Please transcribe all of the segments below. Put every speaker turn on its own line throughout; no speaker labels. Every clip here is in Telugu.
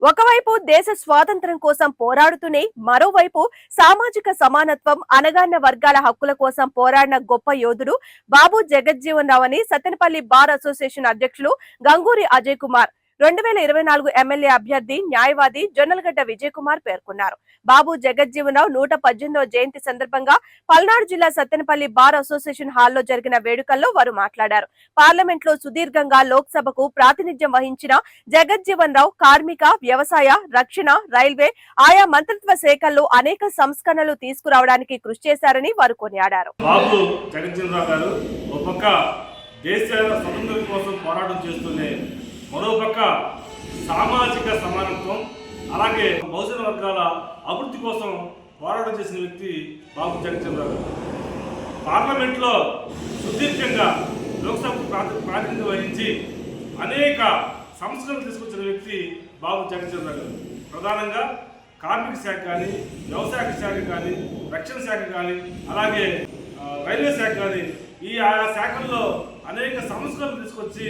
ఒకవైపు దేశ స్వాతంత్ర్యం కోసం పోరాడుతూనే మరోవైపు సామాజిక సమానత్వం అణగారిన వర్గాల హక్కుల కోసం పోరాడిన గొప్ప యోధుడు బాబు జగజ్జీవన్ రావు అని సత్తెనపల్లి బార్ అసోసియేషన్ అధ్యక్షులు గంగూరి అజయ్ కుమార్ 2024 ఎమ్మెల్యే అభ్యర్థి న్యాయవాది జొన్నలగడ్డ విజయ్ కుమార్ పేర్కొన్నారు. బాబు జగజ్జీవన్ రావు 118వ జయంతి సందర్భంగా పల్నాడు జిల్లా సత్తెనపల్లి బార్ అసోసియేషన్ హాల్లో జరిగిన వేడుకల్లో వారు మాట్లాడారు. పార్లమెంట్ లో సుదీర్ఘంగా లోక్సభకు ప్రాతినిధ్యం వహించిన జగజ్జీవన్ రావు కార్మిక, వ్యవసాయ, రక్షణ, రైల్వే ఆయా మంత్రిత్వ శాఖల్లో అనేక సంస్కరణలు తీసుకురావడానికి కృషి చేశారని వారు కొనియాడారు.
బాబు జగజ్జీవన్ రావు గారు ఒక పక్క దేశ స్వతంత్రం కోసం పోరాటం చేస్తూనే మరోపక్క సామాజిక సమానత్వం అలాగే బహుజన వర్గాల అభివృద్ధి కోసం పోరాటం చేసిన వ్యక్తి బాబు జగజ్జీవన్ రావు గారు. పార్లమెంట్లో సుదీర్ఘంగా లోక్సభకు ప్రాతినిధ్యం వహించి అనేక సంస్కరణలు తీసుకొచ్చిన వ్యక్తి బాబు జగజ్జీవన్ రావు గారు. ప్రధానంగా కార్మిక శాఖ కానీ, వ్యవసాయ శాఖ కానీ, రక్షణ శాఖ కానీ, అలాగే రైల్వే శాఖ కానీ ఈ ఆయా శాఖల్లో అనేక సంస్కరణలు తీసుకొచ్చి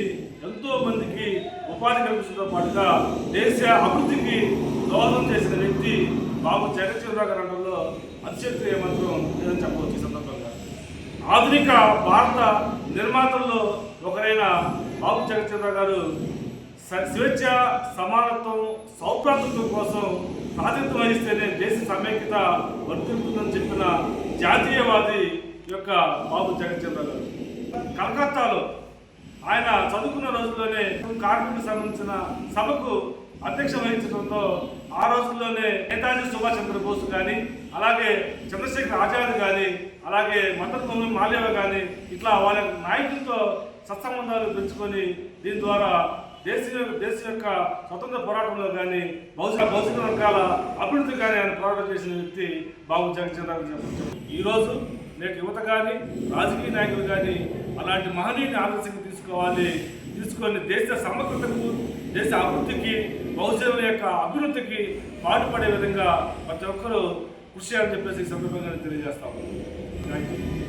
ఎంతో మందికి ఉపాధి కల్పించడంతో పాటుగా దేశ అభివృద్ధికి దోహదం చేసిన వ్యక్తి బాబు జగజ్జీవన్ రావు గారు అనడంలో అత్యంత ఏమాత్రం లేదని చెప్పవచ్చు. ఈ సందర్భంగా ఆధునిక భారత నిర్మాతల్లో ఒకరైన బాబు జగజ్జీవన్ రావు గారు స్వేచ్ఛ, సమానత్వం, సౌభ్రాతృత్వం కోసం ప్రాతినిధ్యం వహిస్తేనే దేశ సమైక్యత వర్తిల్తుందని చెప్పిన జాతీయవాది యొక్క బాబు జగజ్జీవన్ రావు గారు. కలకత్తాలో ఆయన చదువుకున్న రోజుల్లోనే కార్మికులకు సంబంధించిన సభకు అధ్యక్ష వహించడంతో ఆ రోజుల్లోనే నేతాజీ సుభాష్ చంద్రబోస్ కానీ, అలాగే చంద్రశేఖర్ ఆజాద్ కానీ, అలాగే మదన్ మాల్యవ కానీ ఇట్లా వాళ్ళ నాయకులతో సత్సంబంధాలు పెంచుకొని దీని ద్వారా దేశ యొక్క స్వతంత్ర పోరాటంలో కానీ భౌతిక వర్గాల అభివృద్ధి కానీ ఆయన పోరాటం చేసిన వ్యక్తి బాబు జగజ్జీవన్ రావు చెప్పచ్చు. ఈరోజు నేటి యువత కానీ, రాజకీయ నాయకులు కానీ అలాంటి మహనీయుని ఆదర్శంగా తీసుకొని దేశ సమగ్రతకు, దేశ అభివృద్ధికి, బహుజనుల యొక్క అభివృద్ధికి పాటుపడే విధంగా ప్రతి ఒక్కరూ కృషి చేయాలని చెప్పేసి ఈ సందర్భంగా తెలియజేస్తాము. Thank you.